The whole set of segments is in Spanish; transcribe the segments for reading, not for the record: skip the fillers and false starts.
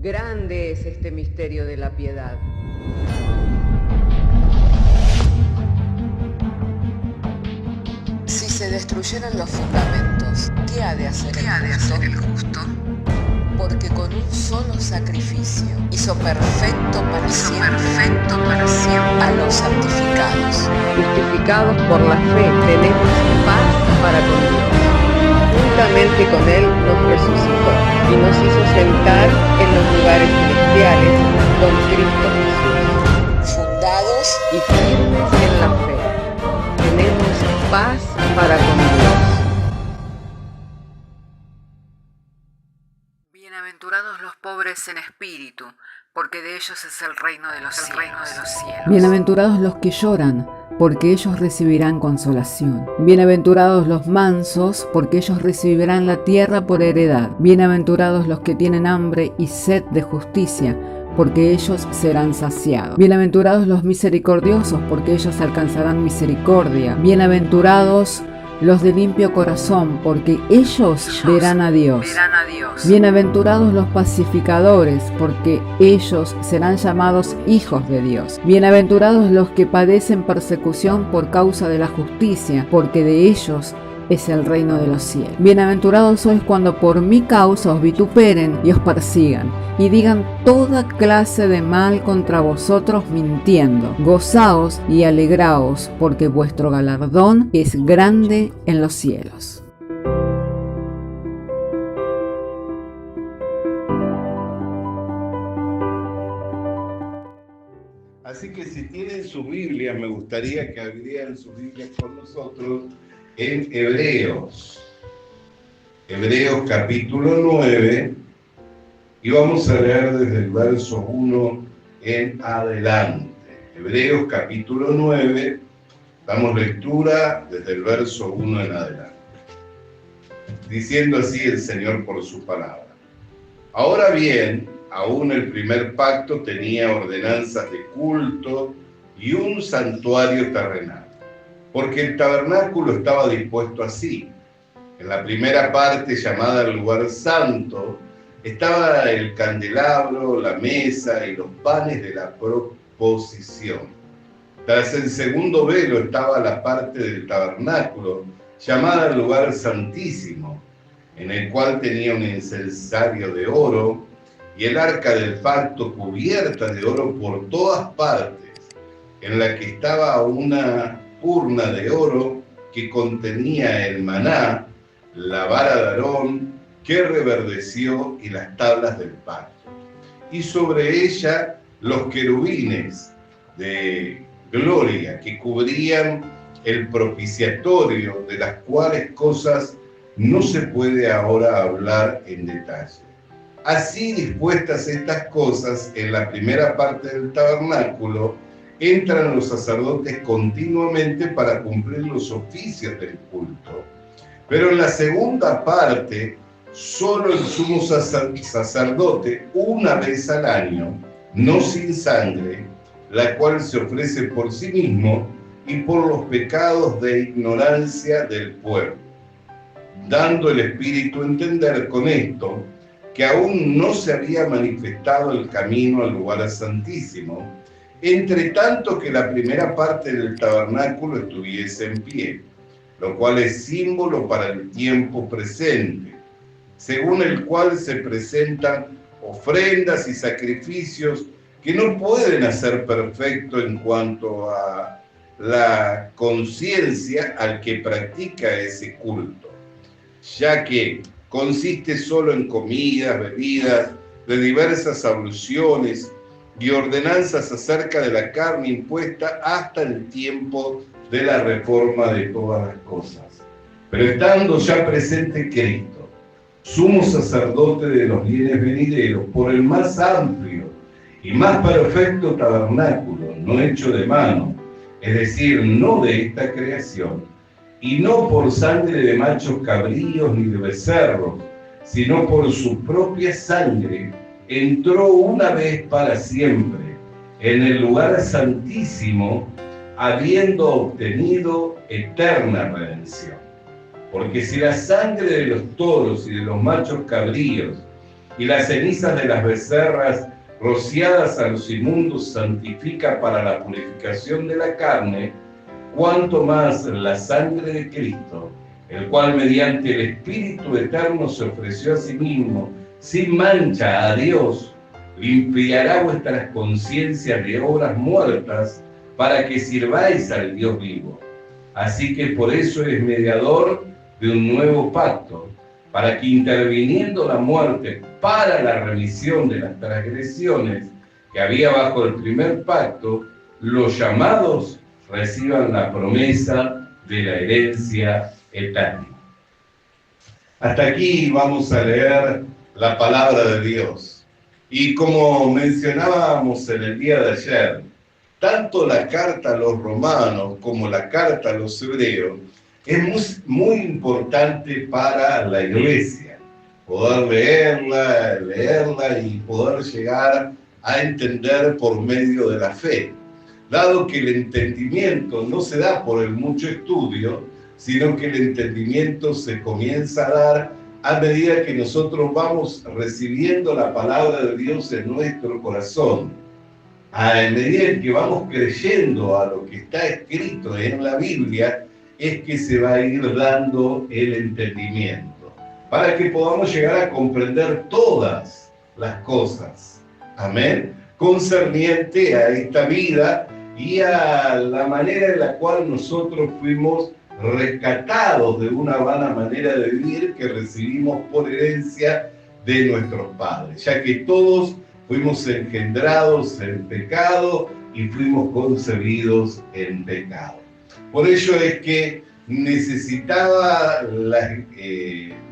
Grande es este misterio de la piedad. Si se destruyeran los fundamentos, ¿qué ha de hacer el justo? Porque con un solo sacrificio hizo perfecto para siempre a los santificados. Justificados por la fe, tenemos paz para con Dios. Juntamente con Él nos resucitó y nos hizo sentar en los lugares celestiales con Cristo Jesús. Fundados Y firmes en la fe, tenemos paz para con Dios. Bienaventurados los pobres en espíritu, porque de ellos es el reino de los cielos. Bienaventurados los que lloran, porque ellos recibirán consolación. Bienaventurados los mansos, porque ellos recibirán la tierra por heredad. Bienaventurados los que tienen hambre y sed de justicia, porque ellos serán saciados. Bienaventurados los misericordiosos, porque ellos alcanzarán misericordia. Bienaventurados los de limpio corazón, porque ellos verán a Dios. Bienaventurados los pacificadores, porque ellos serán llamados hijos de Dios. Bienaventurados los que padecen persecución por causa de la justicia, porque de ellos es el reino de los cielos. Bienaventurados sois cuando por mi causa os vituperen y os persigan, y digan toda clase de mal contra vosotros mintiendo. Gozaos y alegraos, porque vuestro galardón es grande en los cielos. Así que si tienen su Biblia, me gustaría que abrieran su Biblia con nosotros en Hebreos capítulo 9, y vamos a leer desde el verso 1 en adelante. Hebreos capítulo 9, damos lectura desde el verso 1 en adelante. Diciendo así el Señor por su palabra. Ahora bien, aún el primer pacto tenía ordenanzas de culto y un santuario terrenal, porque el tabernáculo estaba dispuesto así. En la primera parte, llamada el lugar santo, estaba el candelabro, la mesa y los panes de la proposición. Tras el segundo velo estaba la parte del tabernáculo, llamada el lugar santísimo, en el cual tenía un incensario de oro y el arca del pacto cubierta de oro por todas partes, en la que estaba una urna de oro que contenía el maná, la vara de Aarón que reverdeció y las tablas del pacto, y sobre ella los querubines de gloria que cubrían el propiciatorio, de las cuales cosas no se puede ahora hablar en detalle. Así dispuestas estas cosas, en la primera parte del tabernáculo entran los sacerdotes continuamente para cumplir los oficios del culto. Pero en la segunda parte, solo el sumo sacerdote, una vez al año, no sin sangre, la cual se ofrece por sí mismo y por los pecados de ignorancia del pueblo, dando el Espíritu a entender con esto que aún no se había manifestado el camino al lugar santísimo, entre tanto que la primera parte del tabernáculo estuviese en pie, lo cual es símbolo para el tiempo presente, según el cual se presentan ofrendas y sacrificios que no pueden hacer perfecto en cuanto a la conciencia al que practica ese culto, ya que consiste solo en comidas, bebidas, de diversas abluciones y ordenanzas acerca de la carne impuesta hasta el tiempo de la reforma de todas las cosas. Pero estando ya presente Cristo, sumo sacerdote de los bienes venideros, por el más amplio y más perfecto tabernáculo, no hecho de mano, es decir, no de esta creación, y no por sangre de machos cabríos ni de becerros, sino por su propia sangre, entró una vez para siempre en el lugar santísimo, habiendo obtenido eterna redención. Porque si la sangre de los toros y de los machos cabríos y las cenizas de las becerras rociadas a los inmundos santifica para la purificación de la carne, cuanto más la sangre de Cristo, el cual mediante el Espíritu Eterno se ofreció a sí mismo, sin mancha a Dios, limpiará vuestras conciencias de obras muertas para que sirváis al Dios vivo. Así que por eso es mediador de un nuevo pacto, para que interviniendo la muerte para la remisión de las transgresiones que había bajo el primer pacto, los llamados reciban la promesa de la herencia eterna. Hasta aquí vamos a leer la palabra de Dios. Y como mencionábamos en el día de ayer, tanto la carta a los romanos como la carta a los hebreos es muy importante para la iglesia, poder leerla y poder llegar a entender por medio de la fe, dado que el entendimiento no se da por el mucho estudio, sino que el entendimiento se comienza a dar a medida que nosotros vamos recibiendo la palabra de Dios en nuestro corazón, a medida que vamos creyendo a lo que está escrito en la Biblia, es que se va a ir dando el entendimiento, para que podamos llegar a comprender todas las cosas, amén, concerniente a esta vida y a la manera en la cual nosotros fuimos rescatados de una vana manera de vivir que recibimos por herencia de nuestros padres, ya que todos fuimos engendrados en pecado y fuimos concebidos en pecado. Por ello es que necesitaba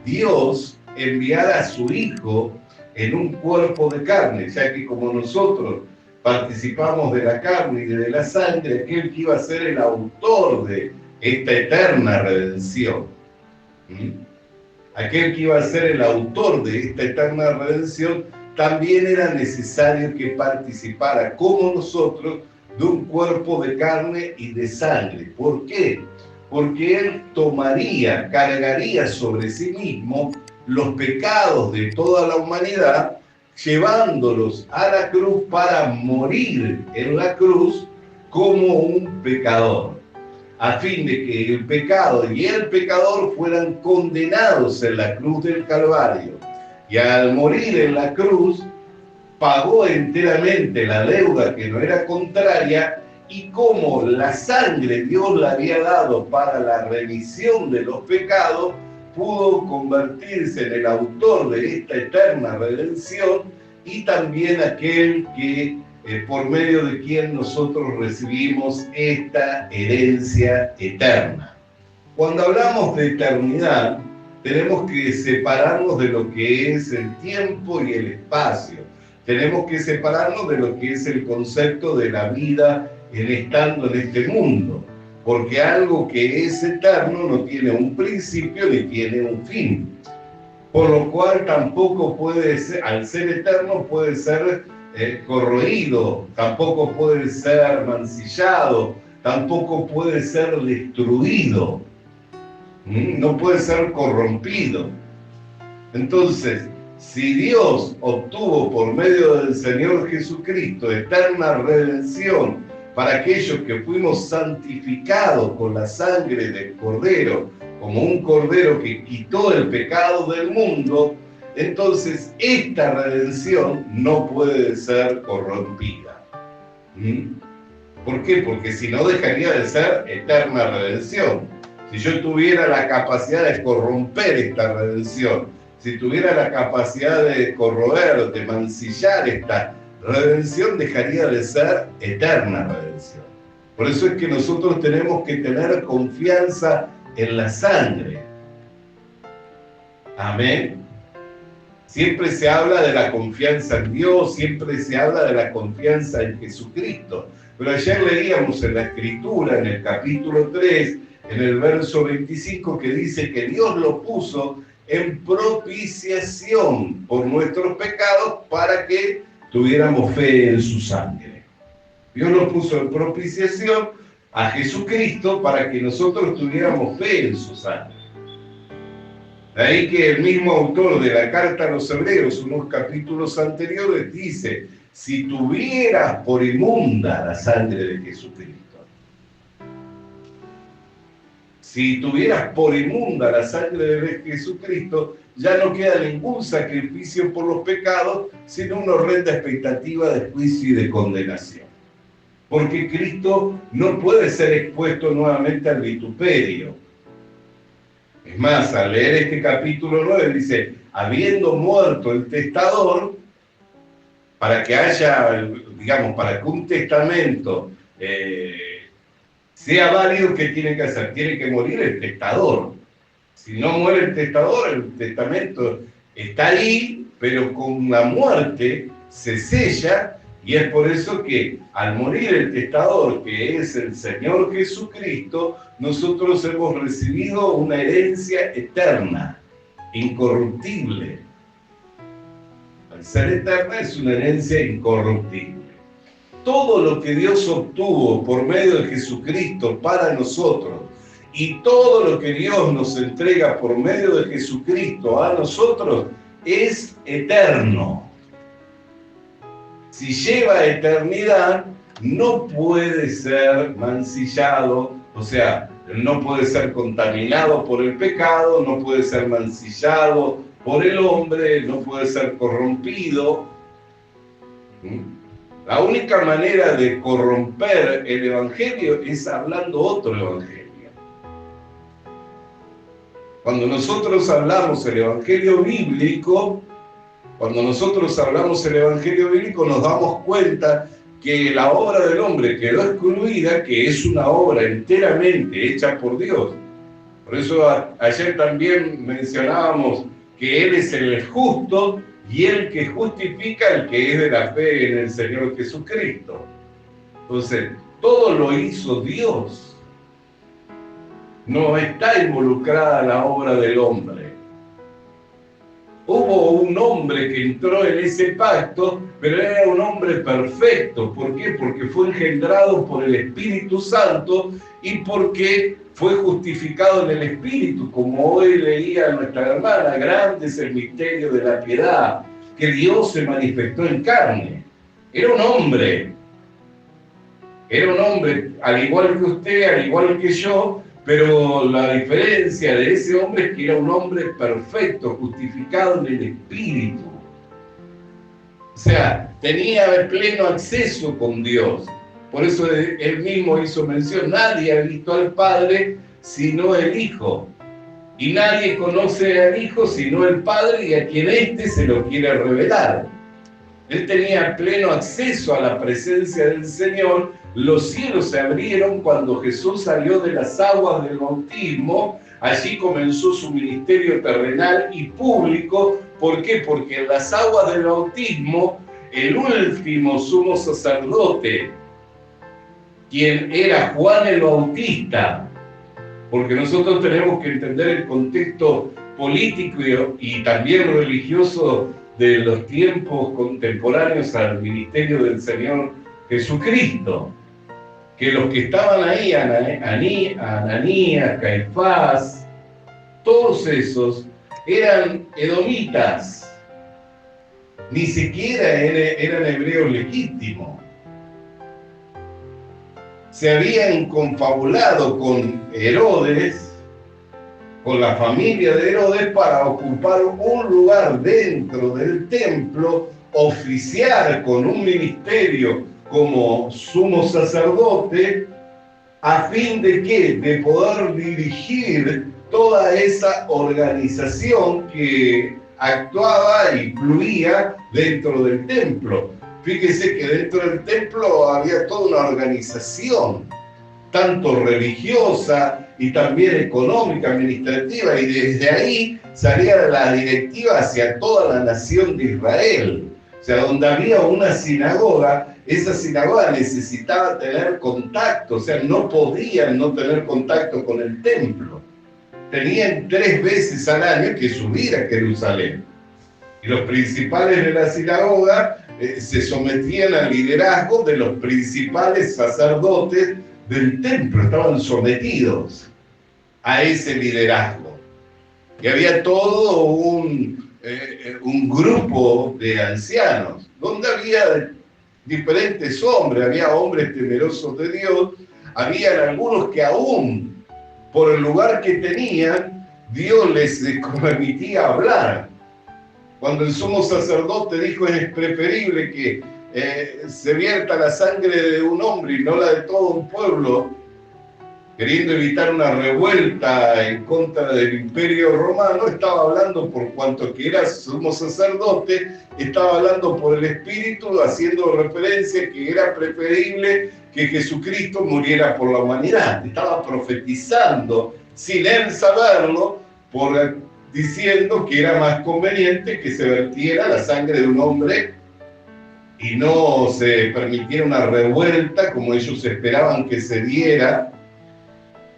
Dios enviar a su Hijo en un cuerpo de carne, ya que como nosotros participamos de la carne y de la sangre, aquel que iba a ser el autor de esta eterna redención, aquel que iba a ser el autor de esta eterna redención, también era necesario que participara como nosotros de un cuerpo de carne y de sangre. ¿Por qué? Porque Él cargaría sobre sí mismo los pecados de toda la humanidad, llevándolos a la cruz para morir en la cruz como un pecador, a fin de que el pecado y el pecador fueran condenados en la cruz del Calvario. Y al morir en la cruz, pagó enteramente la deuda que no era contraria, y como la sangre Dios la había dado para la remisión de los pecados, pudo convertirse en el autor de esta eterna redención y también aquel que por medio de quien nosotros recibimos esta herencia eterna. Cuando hablamos de eternidad, tenemos que separarnos de lo que es el tiempo y el espacio. Tenemos que separarnos de lo que es el concepto de la vida estando en este mundo, porque algo que es eterno no tiene un principio ni tiene un fin, por lo cual tampoco puede ser, al ser eterno puede ser corroído, tampoco puede ser mancillado, tampoco puede ser destruido, no puede ser corrompido. Entonces, si Dios obtuvo por medio del Señor Jesucristo eterna redención para aquellos que fuimos santificados con la sangre del Cordero, como un Cordero que quitó el pecado del mundo, entonces esta redención no puede ser corrompida. ¿Por qué? Porque si no dejaría de ser eterna redención. Si yo tuviera la capacidad de corromper esta redención, si tuviera la capacidad de corroer, de mancillar esta redención, dejaría de ser eterna redención. Por eso es que nosotros tenemos que tener confianza en la sangre. Amén. Siempre se habla de la confianza en Dios, siempre se habla de la confianza en Jesucristo. Pero ayer leíamos en la Escritura, en el capítulo 3, en el verso 25, que dice que Dios lo puso en propiciación por nuestros pecados para que tuviéramos fe en su sangre. Dios lo puso en propiciación a Jesucristo para que nosotros tuviéramos fe en su sangre. De ahí que el mismo autor de la carta a los Hebreos, unos capítulos anteriores, dice, si tuvieras por inmunda la sangre de Jesucristo, si tuvieras por inmunda la sangre de Jesucristo, ya no queda ningún sacrificio por los pecados, sino una horrenda expectativa de juicio y de condenación. Porque Cristo no puede ser expuesto nuevamente al vituperio. Es más, al leer este capítulo 9 dice, habiendo muerto el testador, para que haya, digamos, para que un testamento sea válido, ¿qué tiene que hacer? Tiene que morir el testador. Si no muere el testador, el testamento está ahí, pero con la muerte se sella, y es por eso que al morir el testador, que es el Señor Jesucristo, nosotros hemos recibido una herencia eterna, incorruptible. Al ser eterna es una herencia incorruptible. Todo lo que Dios obtuvo por medio de Jesucristo para nosotros y todo lo que Dios nos entrega por medio de Jesucristo a nosotros es eterno. Si lleva eternidad, no puede ser mancillado, o sea, no puede ser contaminado por el pecado, no puede ser mancillado por el hombre, no puede ser corrompido. La única manera de corromper el Evangelio es hablando otro Evangelio. Cuando nosotros hablamos el Evangelio bíblico, nos damos cuenta que la obra del hombre quedó excluida, que es una obra enteramente hecha por Dios. Por eso ayer también mencionábamos que Él es el justo y el que justifica, el que es de la fe en el Señor Jesucristo. Entonces, todo lo hizo Dios. No está involucrada la obra del hombre. Hubo un hombre que entró en ese pacto, pero era un hombre perfecto. ¿Por qué? Porque fue engendrado por el Espíritu Santo y porque fue justificado en el Espíritu, como hoy leía nuestra hermana. Grande es el misterio de la piedad, que Dios se manifestó en carne. Era un hombre, al igual que usted, al igual que yo, pero la diferencia de ese hombre es que era un hombre perfecto, justificado en el Espíritu. O sea, tenía pleno acceso con Dios. Por eso él mismo hizo mención, nadie ha visto al Padre sino el Hijo. Y nadie conoce al Hijo sino el Padre y a quien éste se lo quiere revelar. Él tenía pleno acceso a la presencia del Señor. Los cielos se abrieron cuando Jesús salió de las aguas del bautismo. Allí comenzó su ministerio terrenal y público. ¿Por qué? Porque en las aguas del bautismo, el último sumo sacerdote, quien era Juan el Bautista, porque nosotros tenemos que entender el contexto político y también religioso de los tiempos contemporáneos al ministerio del Señor Jesucristo, que los que estaban ahí, Ananías, Caifás, todos esos eran edomitas, ni siquiera eran hebreos legítimos. Se habían confabulado con Herodes, con la familia de Herodes, para ocupar un lugar dentro del templo, oficiar con un ministerio como sumo sacerdote, a fin de ¿qué? De poder dirigir toda esa organización que actuaba y fluía dentro del templo. Fíjese que dentro del templo había toda una organización, tanto religiosa y también económica, administrativa, y desde ahí salía la directiva hacia toda la nación de Israel. O sea, donde había una sinagoga, esa sinagoga necesitaba tener contacto, o sea, no podían no tener contacto con el templo. Tenían 3 veces al año que subir a Jerusalén. Y los principales de la sinagoga se sometían al liderazgo de los principales sacerdotes del templo, estaban sometidos a ese liderazgo. Y había todo un grupo de ancianos, donde había diferentes hombres, había hombres temerosos de Dios, había algunos que aún, por el lugar que tenían, Dios les permitía hablar. Cuando el sumo sacerdote dijo es preferible que se vierta la sangre de un hombre y no la de todo un pueblo, queriendo evitar una revuelta en contra del Imperio Romano, estaba hablando por cuanto que era sumo sacerdote, estaba hablando por el Espíritu, haciendo referencia que era preferible que Jesucristo muriera por la humanidad. Estaba profetizando, sin él saberlo, diciendo que era más conveniente que se vertiera la sangre de un hombre y no se permitiera una revuelta como ellos esperaban que se diera,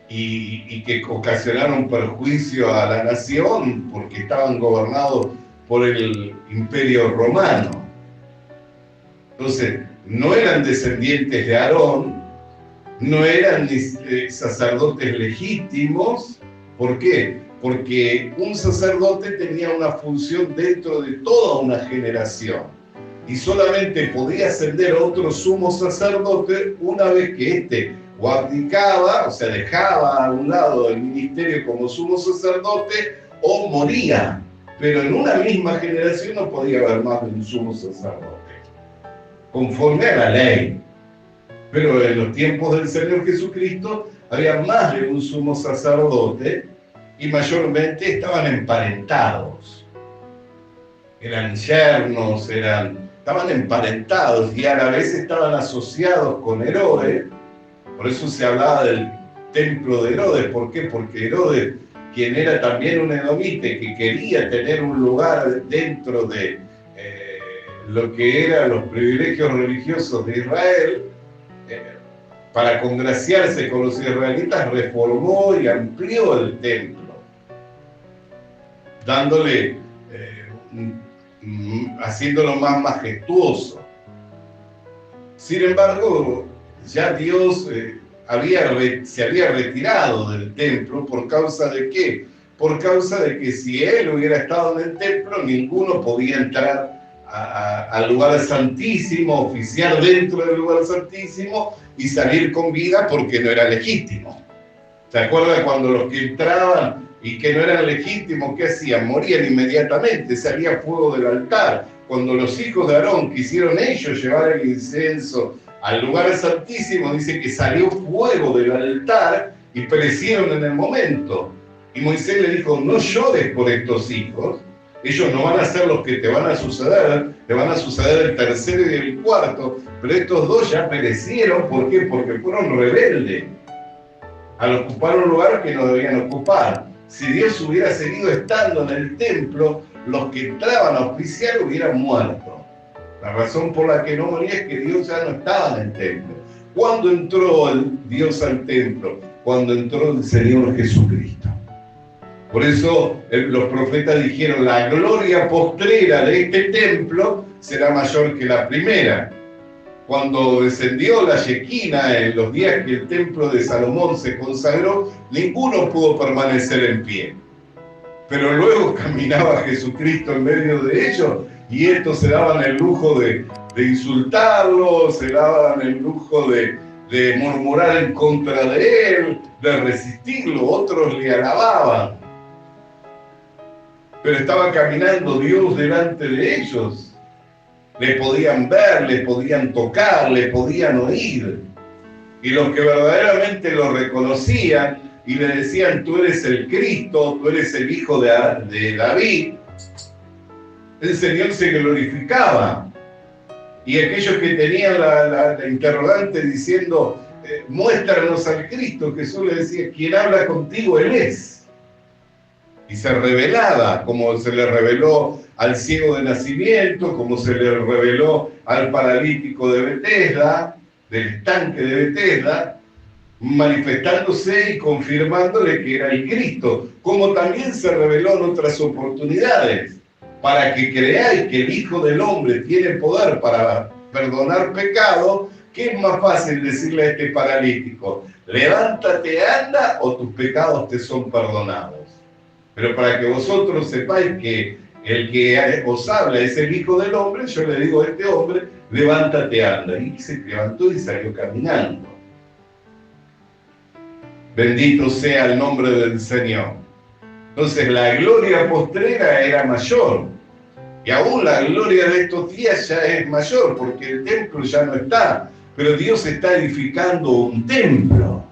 y que ocasionaron perjuicio a la nación porque estaban gobernados por el Imperio Romano. Entonces, no eran descendientes de Aarón, no eran sacerdotes legítimos. ¿Por qué? Porque un sacerdote tenía una función dentro de toda una generación y solamente podía ascender a otro sumo sacerdote una vez que éste o abdicaba, o sea, dejaba a un lado el ministerio como sumo sacerdote, o moría. Pero en una misma generación no podía haber más de un sumo sacerdote, conforme a la ley. Pero en los tiempos del Señor Jesucristo había más de un sumo sacerdote y mayormente estaban emparentados. Eran yernos, estaban emparentados y a la vez estaban asociados con Herodes. Por eso se hablaba del templo de Herodes. ¿Por qué? Porque Herodes, quien era también un edomite, que quería tener un lugar dentro de lo que eran los privilegios religiosos de Israel, para congraciarse con los israelitas, reformó y amplió el templo, dándole, haciéndolo más majestuoso. Sin embargo, ya Dios se había retirado del templo. ¿Por causa de qué? Por causa de que si él hubiera estado en el templo, ninguno podía entrar al lugar santísimo, oficiar dentro del lugar santísimo y salir con vida porque no era legítimo. ¿Se acuerdan cuando los que entraban y que no eran legítimos, qué hacían? Morían inmediatamente, salía fuego del altar. Cuando los hijos de Aarón quisieron ellos llevar el incienso al lugar santísimo, dice que salió fuego del altar y perecieron en el momento. Y Moisés le dijo, no llores por estos hijos, ellos no van a ser los que te van a suceder el tercero y el cuarto, pero estos dos ya perecieron. ¿Por qué? Porque fueron rebeldes al ocupar un lugar que no debían ocupar. Si Dios hubiera seguido estando en el templo, los que entraban a oficiar hubieran muerto. La razón por la que no moría es que Dios ya no estaba en el templo. ¿Cuándo entró Dios al templo? Cuando entró el Señor Jesucristo. Por eso los profetas dijeron, la gloria postrera de este templo será mayor que la primera. Cuando descendió la Shequina en los días que el templo de Salomón se consagró, ninguno pudo permanecer en pie. Pero luego caminaba Jesucristo en medio de ellos y estos se daban el lujo de insultarlo, se daban el lujo de murmurar en contra de él, de resistirlo. Otros le alababan. Pero estaba caminando Dios delante de ellos. Le podían ver, le podían tocar, le podían oír. Y los que verdaderamente lo reconocían y le decían, tú eres el Cristo, tú eres el hijo de David, el Señor se glorificaba. Y aquellos que tenían la interrogante diciendo, muéstranos al Cristo, Jesús le decía, quien habla contigo, Él es. Y se revelaba, como se le reveló al ciego de nacimiento, como se le reveló al paralítico de Betesda, del estanque de Betesda, manifestándose y confirmándole que era el Cristo, como también se reveló en otras oportunidades, para que creáis que el Hijo del Hombre tiene poder para perdonar pecado. ¿Qué es más fácil decirle a este paralítico? Levántate, anda, o tus pecados te son perdonados. Pero para que vosotros sepáis que el que os habla es el Hijo del Hombre, yo le digo a este hombre, levántate, anda. Y se levantó y salió caminando. Bendito sea el nombre del Señor. Entonces la gloria postrera era mayor. Y aún la gloria de estos días ya es mayor, porque el templo ya no está. Pero Dios está edificando un templo,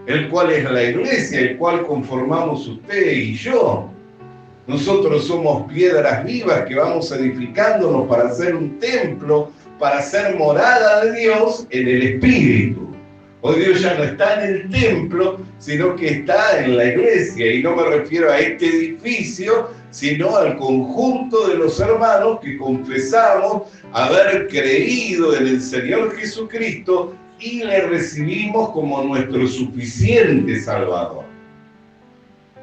el cual es la iglesia, el cual conformamos usted y yo. Nosotros somos piedras vivas que vamos edificándonos para hacer un templo, para ser morada de Dios en el Espíritu. Hoy Dios ya no está en el templo, sino que está en la iglesia. Y no me refiero a este edificio, sino al conjunto de los hermanos que confesamos haber creído en el Señor Jesucristo y le recibimos como nuestro suficiente Salvador.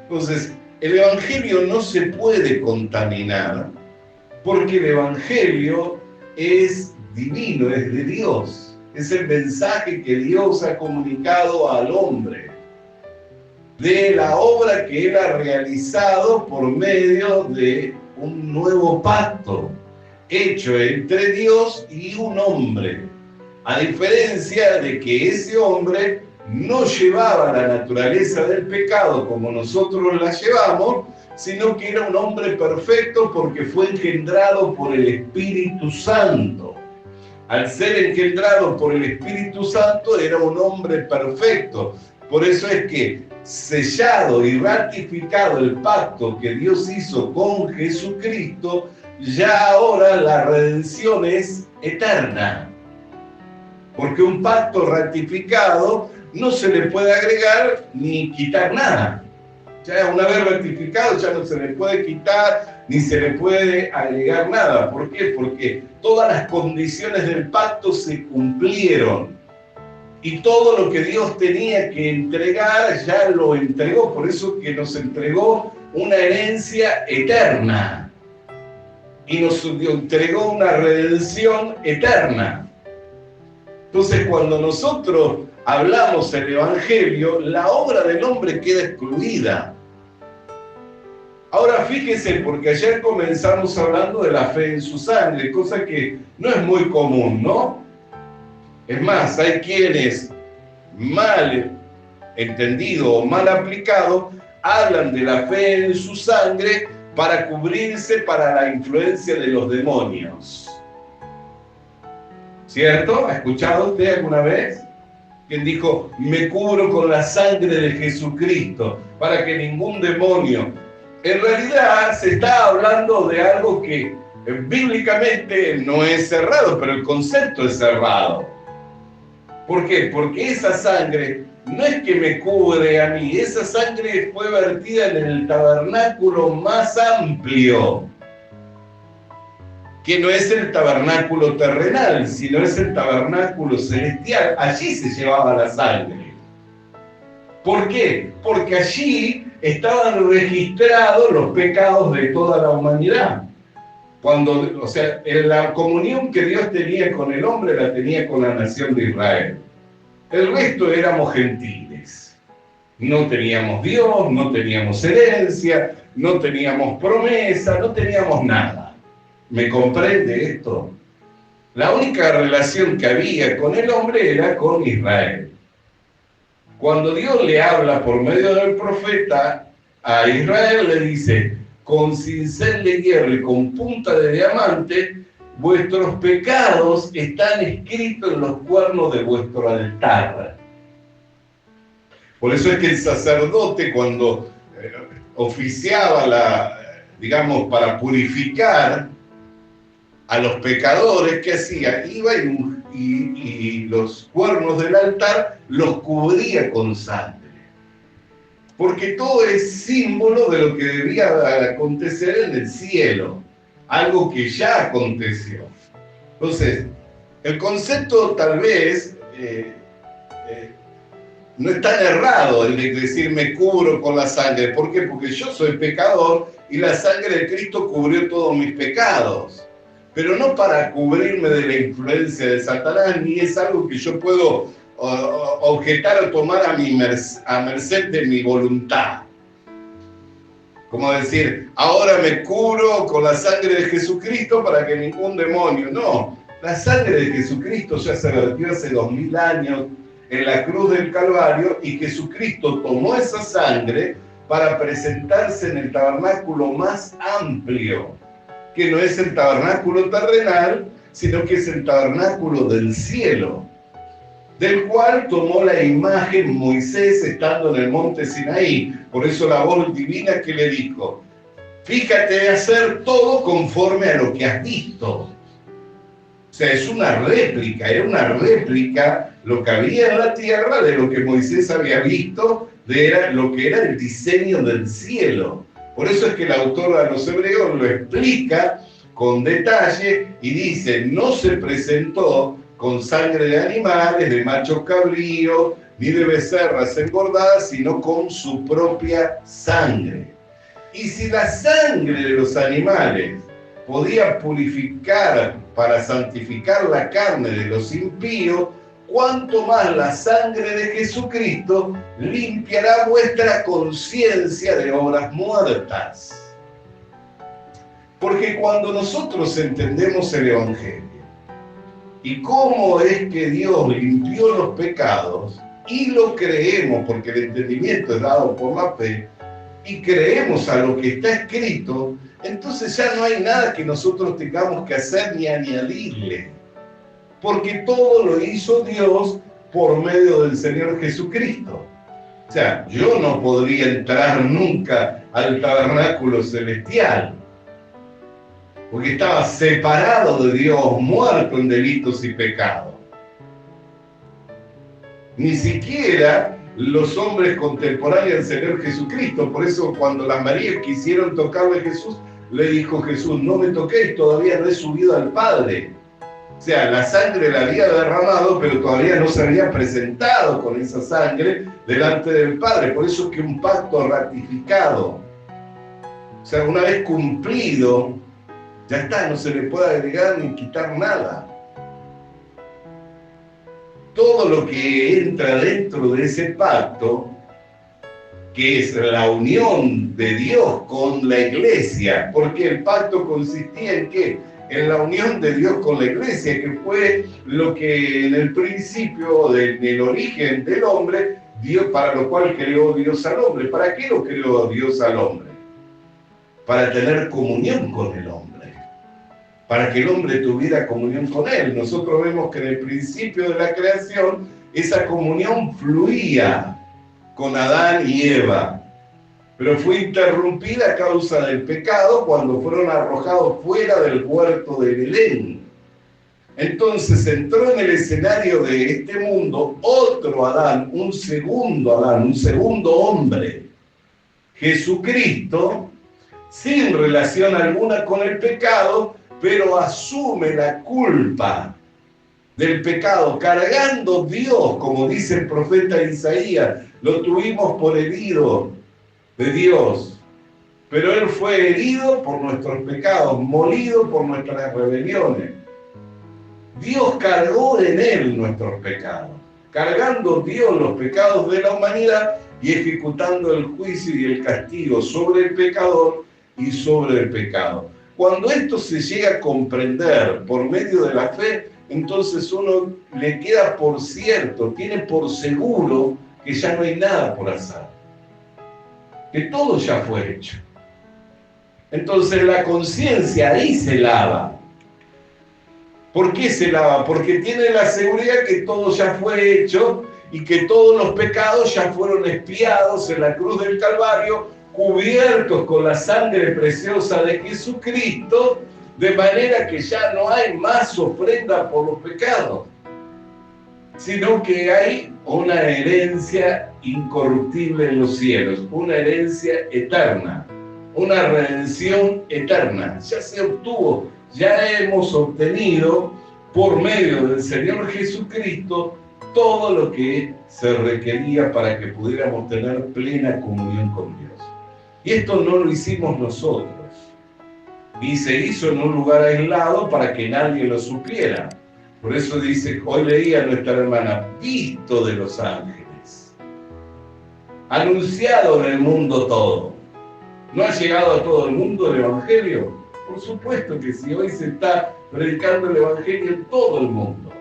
Entonces, el Evangelio no se puede contaminar, porque el Evangelio es divino, es de Dios. Es el mensaje que Dios ha comunicado al hombre, de la obra que Él ha realizado por medio de un nuevo pacto, hecho entre Dios y un hombre, a diferencia de que ese hombre no llevaba la naturaleza del pecado como nosotros la llevamos, sino que era un hombre perfecto porque fue engendrado por el Espíritu Santo. Al ser engendrado por el Espíritu Santo era un hombre perfecto. Por eso es que sellado y ratificado el pacto que Dios hizo con Jesucristo, ya ahora la redención es eterna. Porque un pacto ratificado no se le puede agregar ni quitar nada. Ya una vez ratificado ya no se le puede quitar ni se le puede agregar nada. ¿Por qué? Porque todas las condiciones del pacto se cumplieron. Y todo lo que Dios tenía que entregar ya lo entregó. Por eso que nos entregó una herencia eterna. Y nos entregó una redención eterna. Entonces, cuando nosotros hablamos el Evangelio, la obra del hombre queda excluida. Ahora fíjese, porque ayer comenzamos hablando de la fe en su sangre, cosa que no es muy común, ¿no? Es más, hay quienes mal entendido o mal aplicado hablan de la fe en su sangre para cubrirse para la influencia de los demonios. ¿Cierto? ¿Ha escuchado usted alguna vez? Quien dijo, me cubro con la sangre de Jesucristo para que ningún demonio. En realidad se está hablando de algo que bíblicamente no es cerrado, pero el concepto es cerrado. ¿Por qué? Porque esa sangre no es que me cubre a mí, esa sangre fue vertida en el tabernáculo más amplio, que no es el tabernáculo terrenal, sino es el tabernáculo celestial. Allí se llevaba la sangre. ¿Por qué? Porque allí estaban registrados los pecados de toda la humanidad. O sea, la comunión que Dios tenía con el hombre la tenía con la nación de Israel. El resto éramos gentiles. No teníamos Dios, no teníamos herencia, no teníamos promesa, no teníamos nada. ¿Me comprende esto? La única relación que había con el hombre era con Israel. Cuando Dios le habla por medio del profeta a Israel, le dice, con cincel de hierro y con punta de diamante, vuestros pecados están escritos en los cuernos de vuestro altar. Por eso es que el sacerdote, cuando oficiaba para purificar a los pecadores, ¿qué hacía? Iba y los cuernos del altar los cubría con sangre. Porque todo es símbolo de lo que debía acontecer en el cielo, algo que ya aconteció. Entonces, el concepto tal vez no es tan errado el de decir me cubro con la sangre. ¿Por qué? Porque yo soy pecador y la sangre de Cristo cubrió todos mis pecados. Pero no para cubrirme de la influencia de Satanás, ni es algo que yo puedo objetar o tomar a merced de mi voluntad. Como decir, ahora me curo con la sangre de Jesucristo para que ningún demonio. No, la sangre de Jesucristo ya se vertió hace 2000 años en la cruz del Calvario, y Jesucristo tomó esa sangre para presentarse en el tabernáculo más amplio, que no es el tabernáculo terrenal, sino que es el tabernáculo del cielo, del cual tomó la imagen Moisés estando en el monte Sinaí. Por eso la voz divina que le dijo, fíjate de hacer todo conforme a lo que has visto. O sea, es una réplica, era una réplica lo que había en la tierra de lo que Moisés había visto, de lo que era el diseño del cielo. Por eso es que el autor a los Hebreos lo explica con detalle y dice, no se presentó con sangre de animales, de machos cabríos, ni de becerras engordadas, sino con su propia sangre. Y si la sangre de los animales podía purificar para santificar la carne de los impíos, cuánto más la sangre de Jesucristo limpiará vuestra conciencia de obras muertas. Porque cuando nosotros entendemos el Evangelio y cómo es que Dios limpió los pecados, y lo creemos porque el entendimiento es dado por la fe, y creemos a lo que está escrito, entonces ya no hay nada que nosotros tengamos que hacer ni añadirle, porque todo lo hizo Dios por medio del Señor Jesucristo. O sea, yo no podría entrar nunca al tabernáculo celestial, porque estaba separado de Dios, muerto en delitos y pecados. Ni siquiera los hombres contemporáneos del Señor Jesucristo. Por eso cuando las Marías quisieron tocarle a Jesús, le dijo Jesús, no me toquéis, todavía no he subido al Padre. O sea, la sangre la había derramado, pero todavía no se había presentado con esa sangre delante del Padre. Por eso es que un pacto ratificado, o sea, una vez cumplido, ya está, no se le puede agregar ni quitar nada. Todo lo que entra dentro de ese pacto, que es la unión de Dios con la iglesia, porque el pacto consistía en ¿qué? En la unión de Dios con la iglesia, que fue lo que en el principio, en el origen del hombre, Dios, para lo cual creó Dios al hombre. ¿Para qué lo creó Dios al hombre? Para tener comunión con el hombre, para que el hombre tuviera comunión con él. Nosotros vemos que en el principio de la creación, esa comunión fluía con Adán y Eva, pero fue interrumpida a causa del pecado cuando fueron arrojados fuera del huerto de Belén. Entonces entró en el escenario de este mundo otro Adán, un segundo hombre, Jesucristo, sin relación alguna con el pecado, pero asume la culpa del pecado, cargando Dios, como dice el profeta Isaías, lo tuvimos por herido de Dios, pero Él fue herido por nuestros pecados, molido por nuestras rebeliones. Dios cargó en Él nuestros pecados, cargando Dios los pecados de la humanidad y ejecutando el juicio y el castigo sobre el pecador y sobre el pecado. Cuando esto se llega a comprender por medio de la fe, entonces uno le queda por cierto, tiene por seguro que ya no hay nada por hacer, que todo ya fue hecho. Entonces la conciencia ahí se lava. ¿Por qué se lava? Porque tiene la seguridad que todo ya fue hecho y que todos los pecados ya fueron expiados en la cruz del Calvario, cubiertos con la sangre preciosa de Jesucristo, de manera que ya no hay más ofrenda por los pecados, sino que hay una herencia incorruptible en los cielos, una herencia eterna, una redención eterna. Ya se obtuvo, ya hemos obtenido por medio del Señor Jesucristo todo lo que se requería para que pudiéramos tener plena comunión con Dios. Y esto no lo hicimos nosotros, y se hizo en un lugar aislado para que nadie lo supiera. Por eso dice, hoy leía a nuestra hermana, visto de los ángeles, anunciado en el mundo todo. ¿No ha llegado a todo el mundo el Evangelio? Por supuesto que sí, hoy se está predicando el Evangelio en todo el mundo.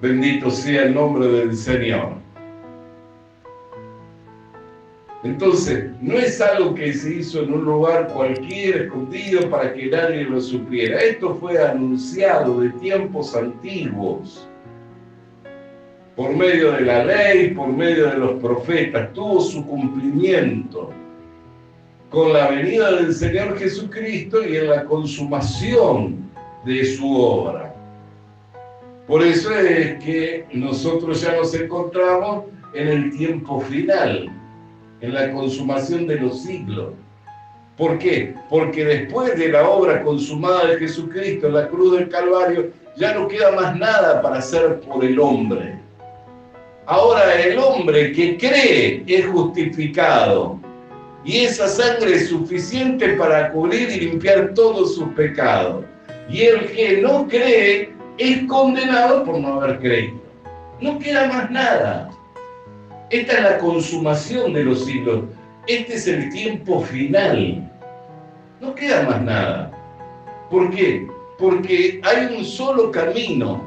Bendito sea el nombre del Señor. Entonces, no es algo que se hizo en un lugar cualquiera, escondido, para que nadie lo supiera. Esto fue anunciado de tiempos antiguos, por medio de la ley, por medio de los profetas. Tuvo su cumplimiento con la venida del Señor Jesucristo y en la consumación de su obra. Por eso es que nosotros ya nos encontramos en el tiempo final, en la consumación de los siglos. ¿Por qué? Porque después de la obra consumada de Jesucristo en la cruz del Calvario, ya no queda más nada para hacer por el hombre. Ahora el hombre que cree es justificado, y esa sangre es suficiente para cubrir y limpiar todos sus pecados. Y el que no cree es condenado por no haber creído. No queda más nada. Esta es la consumación de los siglos. Este es el tiempo final. No queda más nada. ¿Por qué? Porque hay un solo camino.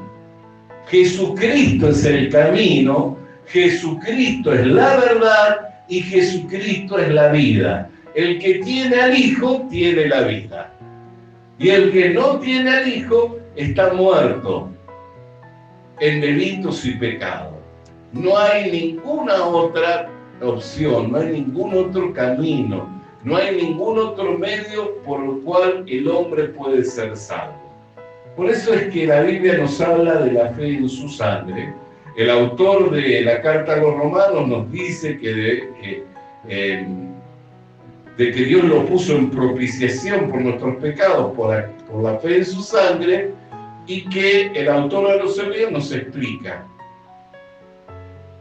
Jesucristo es el camino, Jesucristo es la verdad y Jesucristo es la vida. El que tiene al Hijo tiene la vida. Y el que no tiene al Hijo está muerto en delitos y pecados. No hay ninguna otra opción, no hay ningún otro camino, no hay ningún otro medio por el cual el hombre puede ser salvo. Por eso es que la Biblia nos habla de la fe en su sangre. El autor de la carta a los romanos nos dice que Dios lo puso en propiciación por nuestros pecados, por la fe en su sangre, y que el autor de los Hebreos nos explica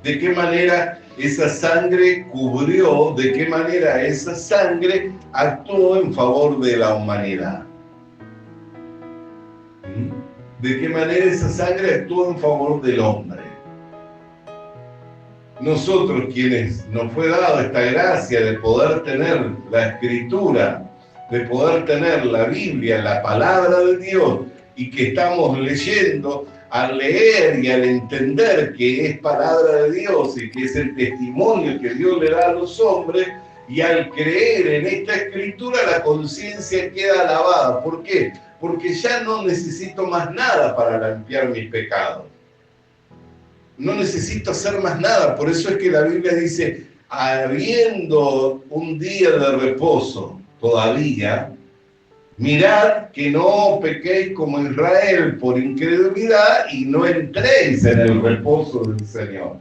de qué manera esa sangre cubrió, de qué manera esa sangre actuó en favor de la humanidad. De qué manera esa sangre actuó en favor del hombre. Nosotros, quienes nos fue dada esta gracia de poder tener la Escritura, de poder tener la Biblia, la palabra de Dios, y que estamos leyendo, al leer y al entender que es palabra de Dios y que es el testimonio que Dios le da a los hombres, y al creer en esta Escritura la conciencia queda lavada. ¿Por qué? Porque ya no necesito más nada para limpiar mis pecados. No necesito hacer más nada. Por eso es que la Biblia dice, habiendo un día de reposo todavía, mirad que no pequéis como Israel por incredulidad y no entréis en el reposo del Señor.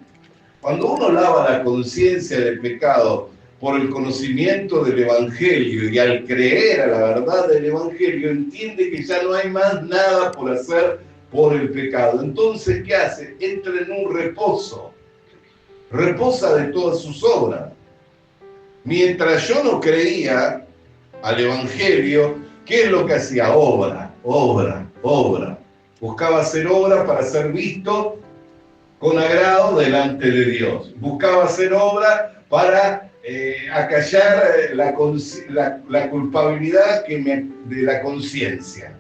Cuando uno lava la conciencia del pecado por el conocimiento del Evangelio y al creer a la verdad del Evangelio, entiende que ya no hay más nada por hacer por el pecado. Entonces, ¿qué hace? Entra en un reposo. Reposa de todas sus obras. Mientras yo no creía al Evangelio, ¿qué es lo que hacía? Obra, obra, obra. Buscaba hacer obra para ser visto con agrado delante de Dios. Buscaba hacer obra para acallar la culpabilidad de la conciencia.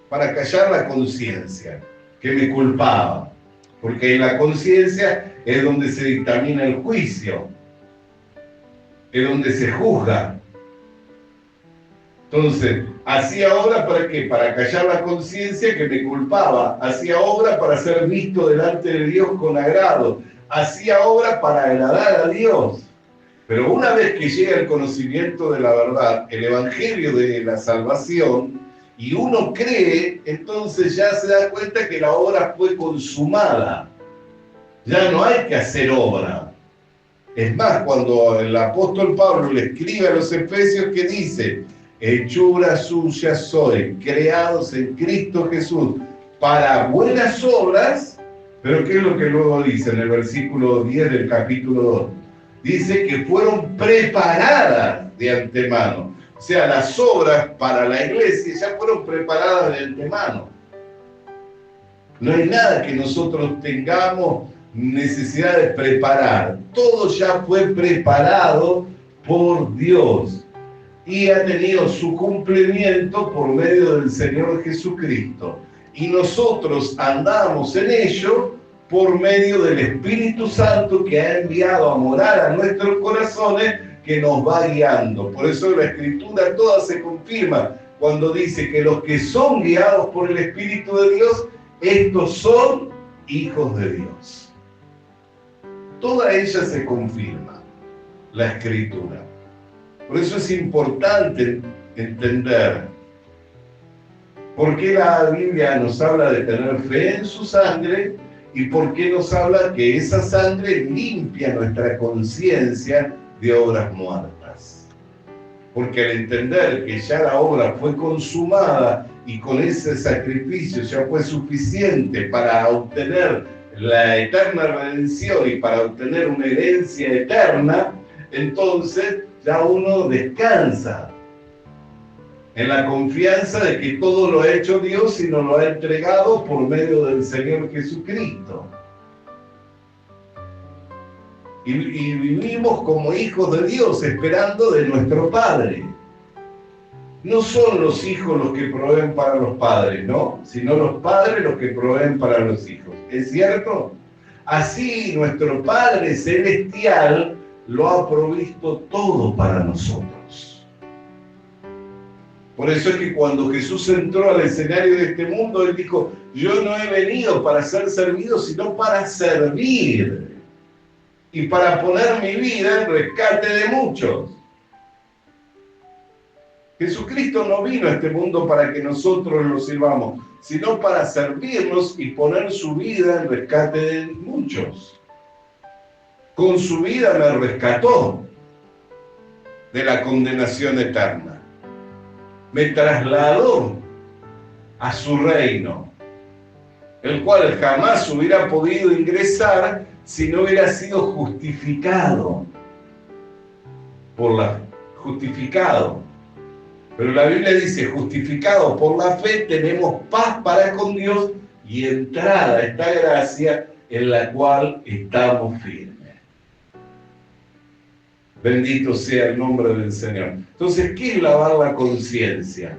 Para callar la conciencia que me culpaba. Porque en la conciencia es donde se dictamina el juicio. Es donde se juzga. Entonces, hacía obra para qué? Para callar la conciencia que me culpaba. Hacía obra para ser visto delante de Dios con agrado. Hacía obra para agradar a Dios. Pero una vez que llega el conocimiento de la verdad, el Evangelio de la salvación, y uno cree, entonces ya se da cuenta que la obra fue consumada. Ya no hay que hacer obra. Es más, cuando el apóstol Pablo le escribe a los Efesios, que dice, hechura suya soy, creados en Cristo Jesús, para buenas obras, pero ¿qué es lo que luego dice en el versículo 10 del capítulo 2? Dice que fueron preparadas de antemano. O sea, las obras para la iglesia ya fueron preparadas de antemano. No hay nada que nosotros tengamos necesidad de preparar. Todo ya fue preparado por Dios y ha tenido su cumplimiento por medio del Señor Jesucristo. Y nosotros andamos en ello por medio del Espíritu Santo que ha enviado a morar a nuestros corazones, que nos va guiando. Por eso la Escritura toda se confirma cuando dice que los que son guiados por el Espíritu de Dios, estos son hijos de Dios. Toda ella se confirma, la Escritura. Por eso es importante entender por qué la Biblia nos habla de tener fe en su sangre y por qué nos habla que esa sangre limpia nuestra conciencia de obras muertas. Porque al entender que ya la obra fue consumada y con ese sacrificio ya fue suficiente para obtener la eterna redención y para obtener una herencia eterna, entonces ya uno descansa en la confianza de que todo lo ha hecho Dios y nos lo ha entregado por medio del Señor Jesucristo. Y vivimos como hijos de Dios, esperando de nuestro Padre. No son los hijos los que proveen para los padres, ¿no? Sino los padres los que proveen para los hijos. ¿Es cierto? Así nuestro Padre Celestial lo ha provisto todo para nosotros. Por eso es que cuando Jesús entró al escenario de este mundo, Él dijo, yo no he venido para ser servido, sino para servir. Y para poner mi vida en rescate de muchos. Jesucristo no vino a este mundo para que nosotros lo sirvamos, sino para servirnos y poner su vida en rescate de muchos. Con su vida me rescató de la condenación eterna. Me trasladó a su reino, el cual jamás hubiera podido ingresar si no hubiera sido justificado. Justificado. Pero la Biblia dice, justificado por la fe, tenemos paz para con Dios y entrada a esta gracia en la cual estamos firmes. Bendito sea el nombre del Señor. Entonces, ¿qué es lavar la conciencia?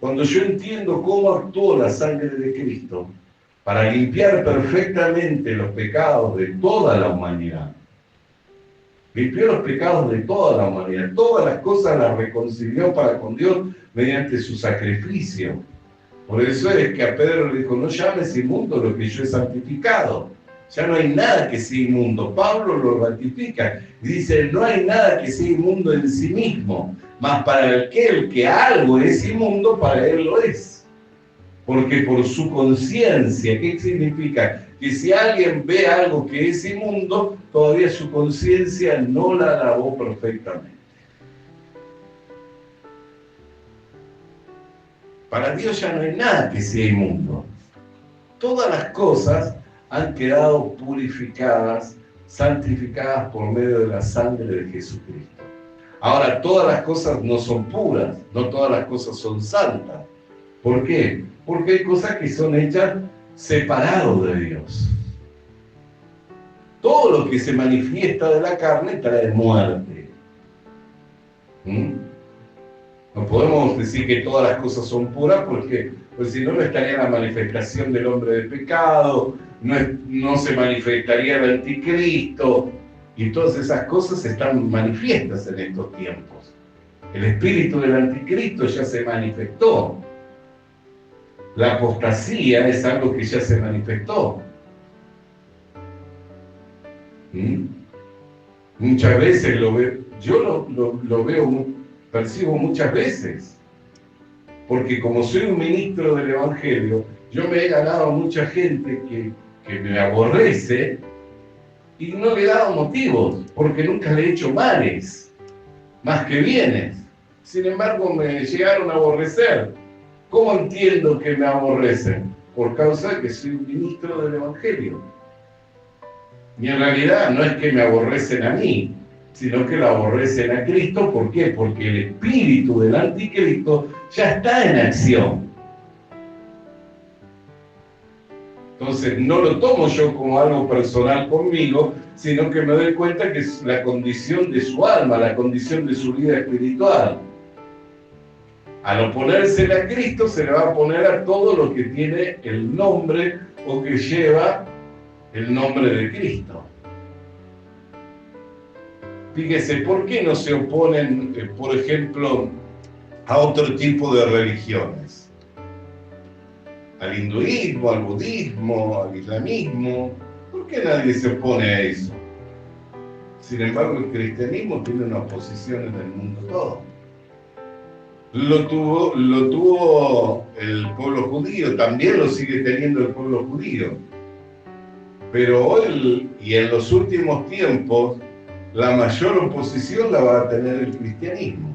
Cuando yo entiendo cómo actuó la sangre de Cristo para limpiar perfectamente los pecados de toda la humanidad. Limpió los pecados de toda la humanidad. Todas las cosas las reconcilió para con Dios mediante su sacrificio. Por eso es que a Pedro le dijo, no llames inmundo lo que yo he santificado. Ya no hay nada que sea inmundo. Pablo lo ratifica. Dice, no hay nada que sea inmundo en sí mismo. Mas para aquel que algo es inmundo, para él lo es. Porque por su conciencia, ¿qué significa? Que si alguien ve algo que es inmundo, todavía su conciencia no la lavó perfectamente. Para Dios ya no hay nada que sea inmundo. Todas las cosas han quedado purificadas, santificadas por medio de la sangre de Jesucristo. Ahora, todas las cosas no son puras, no todas las cosas son santas. ¿Por qué? Porque hay cosas que son hechas separados de Dios. Todo lo que se manifiesta de la carne trae muerte. No podemos decir que todas las cosas son puras porque pues si no, no estaría la manifestación del hombre de pecado, no se manifestaría el anticristo, y todas esas cosas están manifiestas en estos tiempos. El espíritu del anticristo ya se manifestó. La apostasía es algo que ya se manifestó. Muchas veces lo veo, yo lo veo, percibo muchas veces. Porque como soy un ministro del Evangelio, yo me he ganado a mucha gente que me aborrece y no le he dado motivos, porque nunca le he hecho males, más que bienes. Sin embargo, me llegaron a aborrecer. ¿Cómo entiendo que me aborrecen? Por causa de que soy un ministro del Evangelio. Y en realidad no es que me aborrecen a mí, sino que lo aborrecen a Cristo. ¿Por qué? Porque el espíritu del anticristo ya está en acción. Entonces no lo tomo yo como algo personal conmigo, sino que me doy cuenta que es la condición de su alma, la condición de su vida espiritual. Al oponérsele a Cristo se le va a poner a todo lo que tiene el nombre o que lleva el nombre de Cristo. Fíjese, ¿por qué no se oponen, por ejemplo, a otro tipo de religiones? Al hinduismo, al budismo, al islamismo. ¿Por qué nadie se opone a eso? Sin embargo, el cristianismo tiene una oposición en el mundo todo. Lo tuvo el pueblo judío, también lo sigue teniendo el pueblo judío. Pero hoy y en los últimos tiempos, la mayor oposición la va a tener el cristianismo.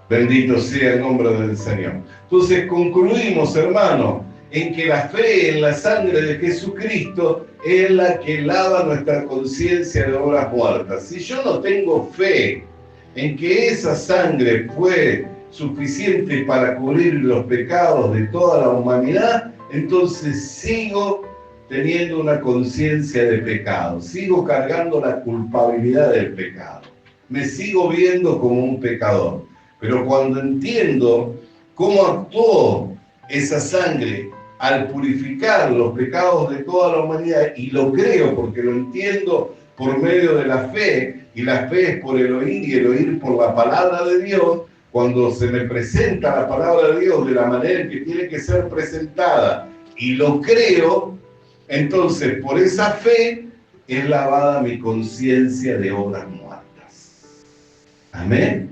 Bendito sea el nombre del Señor. Entonces concluimos, hermanos, en que la fe en la sangre de Jesucristo es la que lava nuestra conciencia de obras muertas. Si yo no tengo fe en que esa sangre fue suficiente para cubrir los pecados de toda la humanidad, entonces sigo teniendo una conciencia de pecado, sigo cargando la culpabilidad del pecado, me sigo viendo como un pecador. Pero cuando entiendo cómo actuó esa sangre al purificar los pecados de toda la humanidad, y lo creo porque lo entiendo por medio de la fe, y la fe es por el oír y el oír por la palabra de Dios, cuando se me presenta la palabra de Dios de la manera en que tiene que ser presentada, y lo creo, entonces por esa fe es lavada mi conciencia de obras muertas. Amén.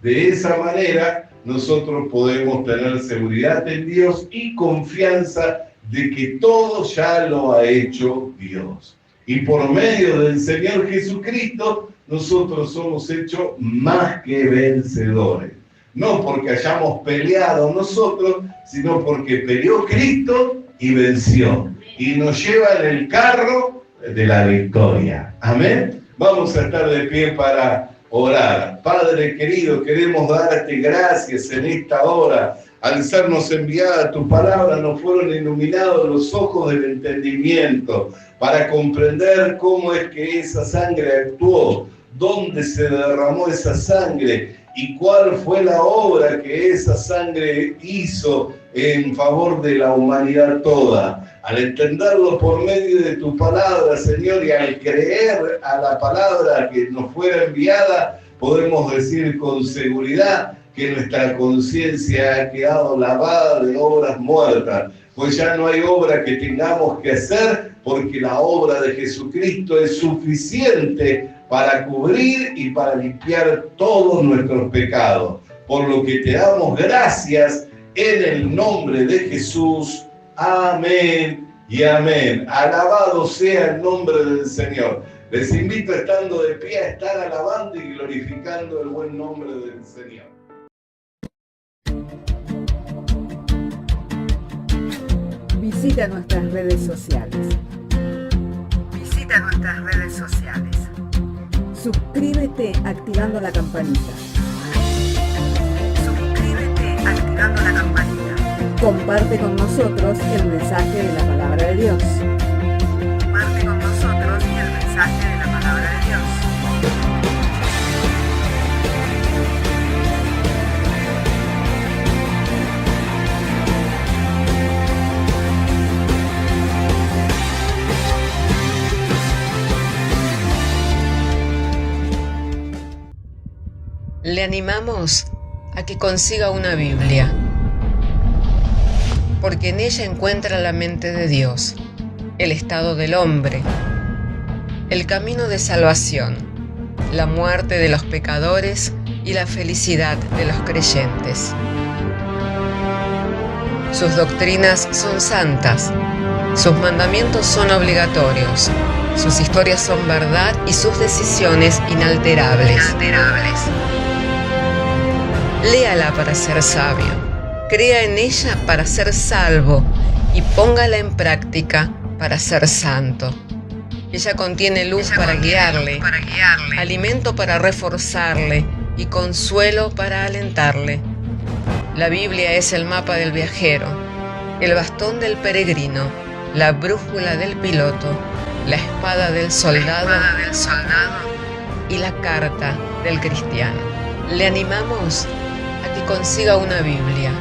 De esa manera nosotros podemos tener seguridad en Dios y confianza de que todo ya lo ha hecho Dios. Y por medio del Señor Jesucristo nosotros somos hechos más que vencedores. No porque hayamos peleado nosotros, sino porque peleó Cristo y venció. Y nos lleva en el carro de la victoria. Amén. Vamos a estar de pie para orar. Padre querido, queremos darte gracias en esta hora. Al sernos enviada tu palabra, nos fueron iluminados los ojos del entendimiento para comprender cómo es que esa sangre actuó, dónde se derramó esa sangre y cuál fue la obra que esa sangre hizo en favor de la humanidad toda. Al entenderlo por medio de tu palabra, Señor, y al creer a la palabra que nos fuera enviada, podemos decir con seguridad que nuestra conciencia ha quedado lavada de obras muertas, pues ya no hay obra que tengamos que hacer, porque la obra de Jesucristo es suficiente para cubrir y para limpiar todos nuestros pecados. Por lo que te damos gracias en el nombre de Jesús. Amén y amén. Alabado sea el nombre del Señor. Les invito, estando de pie, a estar alabando y glorificando el buen nombre del Señor. Visita nuestras redes sociales. Suscríbete activando la campanita. Comparte con nosotros el mensaje de la palabra de Dios. Le animamos a que consiga una Biblia, porque en ella encuentra la mente de Dios, el estado del hombre, el camino de salvación, la muerte de los pecadores y la felicidad de los creyentes. Sus doctrinas son santas, sus mandamientos son obligatorios, sus historias son verdad y sus decisiones inalterables. Léala para ser sabio, crea en ella para ser salvo y póngala en práctica para ser santo. Ella contiene luz para guiarle, alimento para reforzarle y consuelo para alentarle. La Biblia es el mapa del viajero, el bastón del peregrino, la brújula del piloto, la espada del soldado y la carta del cristiano. Le animamos a que consiga una Biblia,